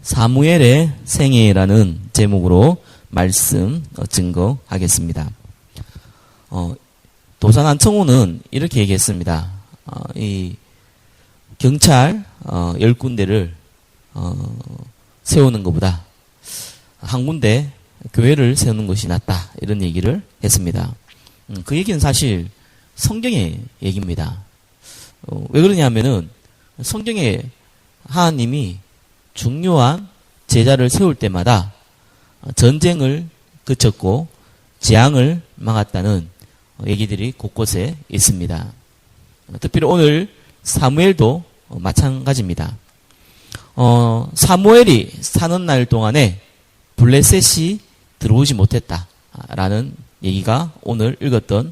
사무엘의 생애라는 제목으로 말씀 증거하겠습니다. 도산 안청호는 이렇게 얘기했습니다. 이 경찰 10군데를 세우는 것보다 한 군데 교회를 세우는 것이 낫다, 이런 얘기를 했습니다. 그 얘기는 사실 성경의 얘기입니다. 왜 그러냐면은 성경에 하나님이 중요한 제자를 세울 때마다 전쟁을 그쳤고 재앙을 막았다는 얘기들이 곳곳에 있습니다. 특별히 오늘 사무엘도 마찬가지입니다. 사무엘이 사는 날 동안에 블레셋이 들어오지 못했다라는 얘기가 오늘 읽었던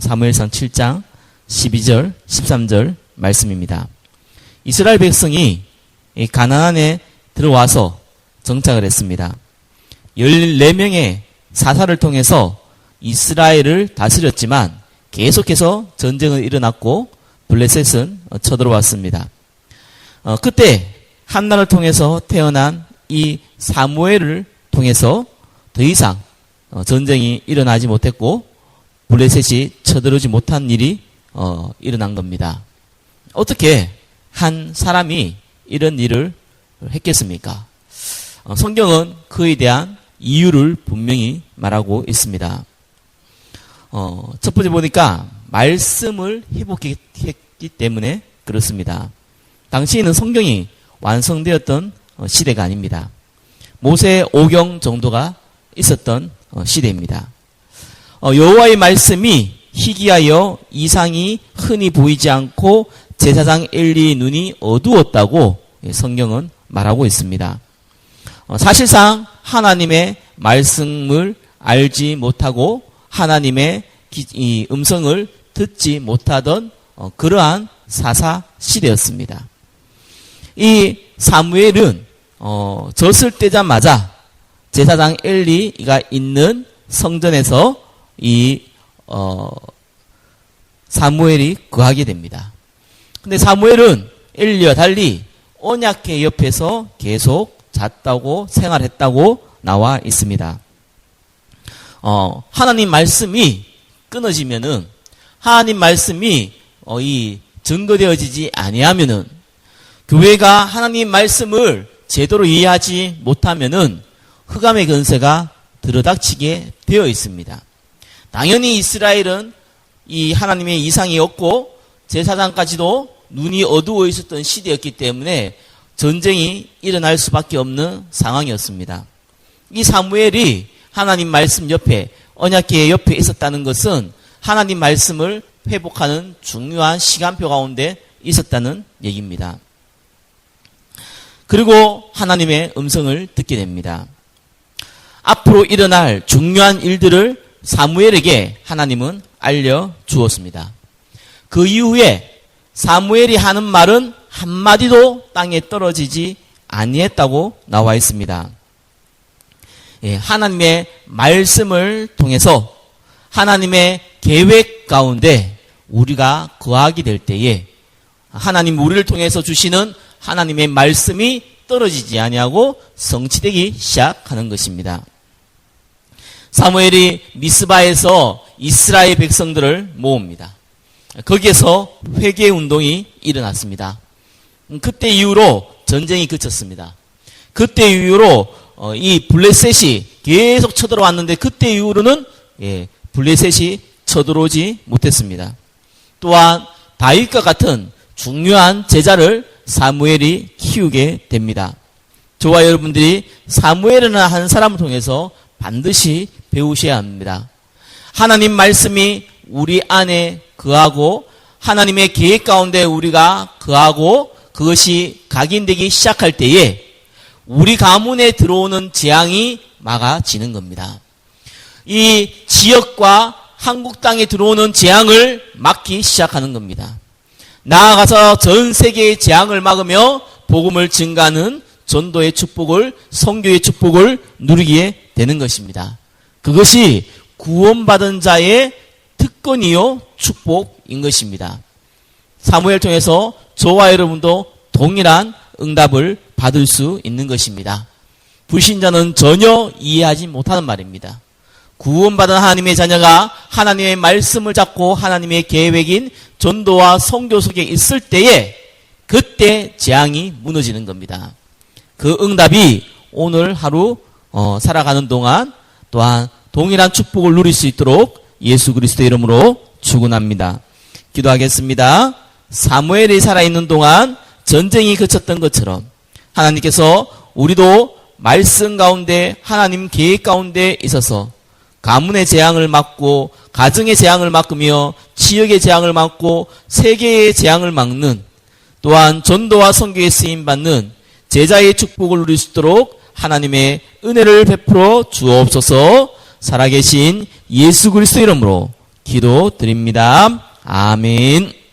사무엘상 7장 12절 13절 말씀입니다. 이스라엘 백성이 가나안에 들어와서 정착을 했습니다. 14명의 사사를 통해서 이스라엘을 다스렸지만 계속해서 전쟁은 일어났고 블레셋은 쳐들어왔습니다. 그때 한나를 통해서 태어난 이 사무엘을 통해서 더 이상 전쟁이 일어나지 못했고 블레셋이 쳐들어오지 못한 일이 일어난 겁니다. 어떻게 한 사람이 이런 일을 했겠습니까? 성경은 그에 대한 이유를 분명히 말하고 있습니다. 첫 번째 보니까 말씀을 회복했기 때문에 그렇습니다. 당시에는 성경이 완성되었던 시대가 아닙니다. 모세 오경 정도가 있었던 시대입니다. 여호와의 말씀이 희귀하여 이상이 흔히 보이지 않고 제사장 엘리의 눈이 어두웠다고 성경은 말하고 있습니다. 사실상 하나님의 말씀을 알지 못하고 하나님의 이 음성을 듣지 못하던 그러한 사사 시대였습니다. 이 사무엘은 젖을 떼자마자 제사장 엘리가 있는 성전에서 이 사무엘이 거하게 됩니다. 근데 사무엘은 엘리와 달리 언약궤 옆에서 계속 잤다고 생활했다고 나와 있습니다. 하나님 말씀이 끊어지면은, 하나님 말씀이 이 증거되어지지 아니하면은, 교회가 하나님 말씀을 제대로 이해하지 못하면은 흑암의 권세가 들어닥치게 되어 있습니다. 당연히 이스라엘은 이 하나님의 이상이 없고 제사장까지도 눈이 어두워 있었던 시대였기 때문에 전쟁이 일어날 수밖에 없는 상황이었습니다. 이 사무엘이 하나님 말씀 옆에, 언약궤 옆에 있었다는 것은 하나님 말씀을 회복하는 중요한 시간표 가운데 있었다는 얘기입니다. 그리고 하나님의 음성을 듣게 됩니다. 앞으로 일어날 중요한 일들을 사무엘에게 하나님은 알려주었습니다. 그 이후에 사무엘이 하는 말은 한마디도 땅에 떨어지지 아니했다고 나와 있습니다. 하나님의 말씀을 통해서 하나님의 계획 가운데 우리가 거하게 될 때에 하나님 우리를 통해서 주시는 하나님의 말씀이 떨어지지 아니하고 성취되기 시작하는 것입니다. 사무엘이 미스바에서 이스라엘 백성들을 모읍니다. 거기에서 회개 운동이 일어났습니다. 그때 이후로 전쟁이 그쳤습니다. 그때 이후로 이 블레셋이 계속 쳐들어왔는데 그때 이후로는 블레셋이 쳐들어오지 못했습니다. 또한 다윗과 같은 중요한 제자를 사무엘이 키우게 됩니다. 저와 여러분들이 사무엘이라는 한 사람을 통해서 반드시 배우셔야 합니다. 하나님 말씀이 우리 안에 거하고 하나님의 계획 가운데 우리가 거하고 그것이 각인되기 시작할 때에 우리 가문에 들어오는 재앙이 막아지는 겁니다. 이 지역과 한국 땅에 들어오는 재앙을 막기 시작하는 겁니다. 나아가서 전 세계의 재앙을 막으며 복음을 증가하는 전도의 축복을, 선교의 축복을 누리게 되는 것입니다. 그것이 구원받은 자의 특권이요 축복인 것입니다. 사무엘 통해서 저와 여러분도 동일한 응답을 받을 수 있는 것입니다. 불신자는 전혀 이해하지 못하는 말입니다. 구원받은 하나님의 자녀가 하나님의 말씀을 잡고 하나님의 계획인 전도와 선교 속에 있을 때에 그때 재앙이 무너지는 겁니다. 그 응답이 오늘 하루 살아가는 동안 또한 동일한 축복을 누릴 수 있도록 예수 그리스도의 이름으로 축원합니다. 기도하겠습니다. 사무엘이 살아있는 동안 전쟁이 그쳤던 것처럼 하나님께서 우리도 말씀 가운데 하나님 계획 가운데 있어서 가문의 재앙을 막고 가정의 재앙을 막으며 지역의 재앙을 막고 세계의 재앙을 막는 또한 전도와 선교에 쓰임받는 제자의 축복을 누릴 수 있도록 하나님의 은혜를 베풀어 주옵소서. 살아계신 예수 그리스도 이름으로 기도드립니다. 아멘.